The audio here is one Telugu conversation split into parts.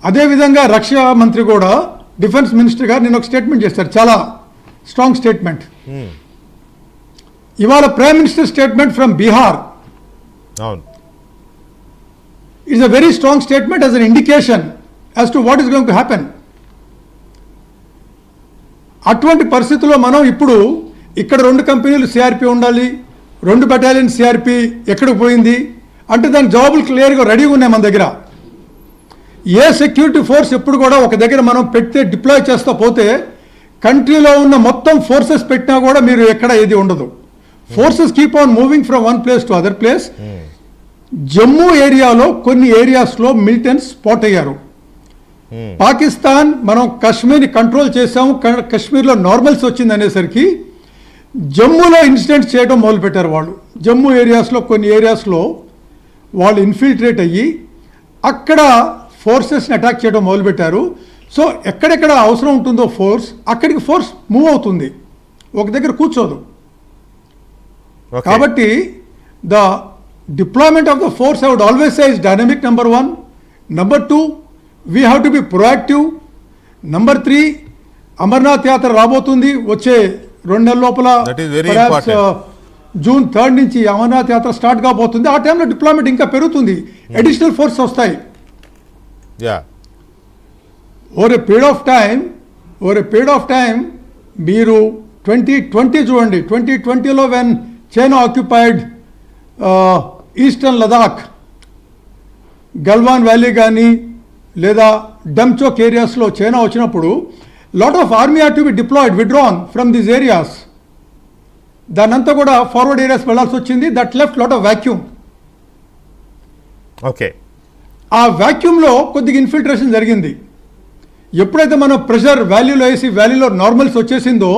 అదేవిధంగా రక్షణ మంత్రి కూడా డిఫెన్స్ మినిస్టర్ గారు నేను ఒక స్టేట్మెంట్ చేస్తారు, చాలా స్ట్రాంగ్ స్టేట్మెంట్. ఇవాళ prime minister statement from Bihar it's a very strong statement as an indication as to what is going to happen. అటువంటి పరిస్థితుల్లో మనం ఇప్పుడు ఇక్కడ 2 కంపెనీలు సిఆర్పి ఉండాలి, 2 బెటాలియన్ సిఆర్పి ఎక్కడికి పోయింది అంటే దాని జవాబులు క్లియర్గా రెడీగా ఉన్నాయి మన దగ్గర. ఏ సెక్యూరిటీ ఫోర్స్ ఎప్పుడు కూడా ఒక దగ్గర మనం పెడితే డిప్లాయ్ చేస్తా పోతే కంట్రీలో ఉన్న మొత్తం ఫోర్సెస్ పెట్టినా కూడా మీరు ఎక్కడ ఏది ఉండదు. Forces keep on moving from one place to other place. Jammu ఏరియాలో కొన్ని ఏరియాస్లో మిలిటెంట్స్ స్పాట్ అయ్యారు. పాకిస్తాన్ మనం కాశ్మీర్ని కంట్రోల్ చేసాము, కాశ్మీర్లో నార్మల్స్ వచ్చింది అనేసరికి జమ్మూలో ఇన్సిడెంట్స్ చేయడం మొదలుపెట్టారు వాళ్ళు. జమ్మూ ఏరియాస్లో కొన్ని ఏరియాస్లో వాళ్ళు ఇన్ఫిల్ట్రేట్ అయ్యి అక్కడ ఫోర్సెస్ని అటాక్ చేయడం మొదలుపెట్టారు. సో ఎక్కడెక్కడ అవసరం ఉంటుందో ఫోర్స్ అక్కడికి ఫోర్స్ మూవ్ అవుతుంది, ఒక దగ్గర కూర్చోదు. కాబట్టి the deployment of the force I would always say is dynamic, number 1. Number 2, we have to be proactive. Number 3, Amarnath Yatra రాబోతుంది వచ్చే 2 నెలల లోపల. జూన్ 3 నుంచి అమర్నాథ్ యాత్ర స్టార్ట్ కాబోతుంది. ఆ టైంలో డిప్లాయ్మెంట్ ఇంకా పెరుగుతుంది, అడిషనల్ ఫోర్స్ వస్తాయి. Over a period of time మీరు 2020 చూడండి. 2020లో when China occupied eastern Ladakh, Galwan valley కానీ లేదా డమ్చోక్ ఏరియాస్లో చైనా వచ్చినప్పుడు lot of army had to be deployed, withdrawn from these areas. దానంతా కూడా ఫార్వర్డ్ ఏరియాస్ వెళ్లాల్సి వచ్చింది. That left lot of vacuum. Okay, ఆ వ్యాక్యూమ్లో కొద్దిగా ఇన్ఫిల్ట్రేషన్ జరిగింది. ఎప్పుడైతే మనం ప్రెషర్ వ్యాల్యూలో వేసి వ్యాలీలో నార్మల్స్ వచ్చేసిందో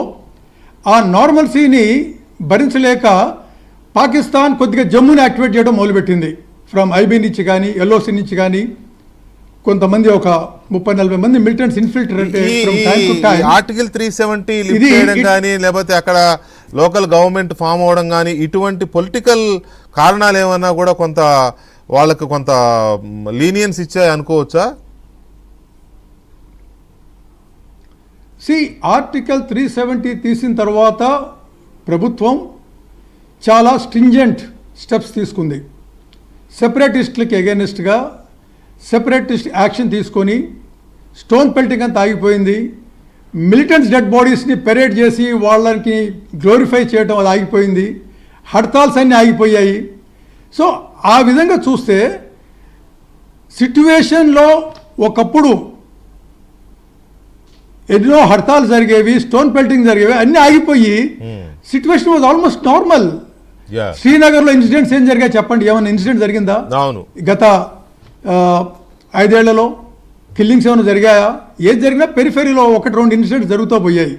ఆ నార్మల్సీని భరించలేక పాకిస్తాన్ కొద్దిగా జమ్మూని యాక్టివేట్ చేయడం మొదలుపెట్టింది. ఫ్రమ్ ఐబీ నుంచి కానీ ఎల్ఓసి నుంచి కానీ కొంతమంది ఒక 30-40 మంది మిలిటెంట్స్ ఇన్ఫిల్ట్రేట్ ఆర్టికల్ 370 లిఫ్ట్ చేయడం కానీ లేకపోతే అక్కడ లోకల్ గవర్నమెంట్ ఫామ్ అవడం కానీ ఇటువంటి పొలిటికల్ కారణాలు ఏమన్నా కూడా కొంత వాళ్ళకు కొంత లీనియన్స్ ఇచ్చాయి అనుకోవచ్చా? ఆర్టికల్ 370 తీసిన తర్వాత ప్రభుత్వం చాలా స్ట్రింజెంట్ స్టెప్స్ తీసుకుంది. సెపరేటిస్టులకి అగైనెస్ట్గా సెపరేటిస్ట్ యాక్షన్ తీసుకొని స్టోన్ పెల్టింగ్ అంతా ఆగిపోయింది. మిలిటెంట్స్ డెడ్ బాడీస్ని పెరేడ్ చేసి వాళ్ళకి గ్లోరిఫై చేయడం అది ఆగిపోయింది. హడ్తాల్స్ అన్నీ ఆగిపోయాయి. సో ఆ విధంగా చూస్తే సిట్యువేషన్లో ఒకప్పుడు ఎన్నో హర్తాలు జరిగేవి, స్టోన్ పెల్టింగ్ జరిగేవి, అన్నీ ఆగిపోయి సిట్యువేషన్ వాజ్ ఆల్మోస్ట్ నార్మల్. శ్రీనగర్లో ఇన్సిడెంట్స్ ఏం జరిగాయి చెప్పండి? ఏమైనా ఇన్సిడెంట్ జరిగిందా గత 5 ఏళ్లలో? కిల్లింగ్స్ ఏమైనా జరిగాయా? ఏది జరిగినా పెరిఫెరీలో 1-2 ఇన్సిడెంట్స్ జరుగుతూ పోయాయి.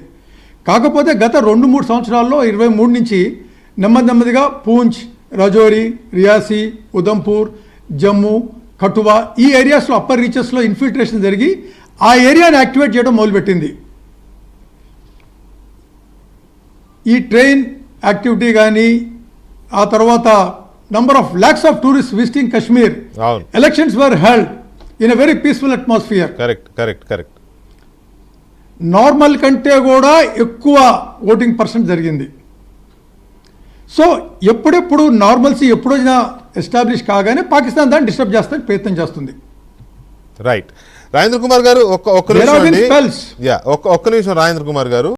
కాకపోతే గత 2-3 సంవత్సరాల్లో 23 నుంచి నెమ్మదిగా పూంచ్, రజౌరి, రియాసీ, ఉదంపూర్, జమ్మూ, కఠువా ఈ ఏరియాస్లో అప్పర్ రీచెస్లో ఇన్ఫిల్ట్రేషన్ జరిగి ఆ ఏరియాని యాక్టివేట్ చేయడం మొదలుపెట్టింది. ఈ ట్రైన్ యాక్టివిటీ కానీ ఆ తర్వాత number of lakhs of tourist visiting Kashmir. Elections were held in a very peaceful atmosphere. Correct. Normal కంటే కూడా ఎక్కువ ఓటింగ్ పర్సెంట్ జరిగింది. సో ఎప్పుడెప్పుడు నార్మల్సీ ఎప్పుడైనా ఎస్టాబ్లిష్ కాగానే పాకిస్తాన్ దాన్ని డిస్టర్బ్ చేస్తానికి ప్రయత్నం చేస్తుంది. రైట్. రాజేంద్ర కుమార్ గారు ఒక్క నిమిషం రాజేంద్ర కుమార్ గారు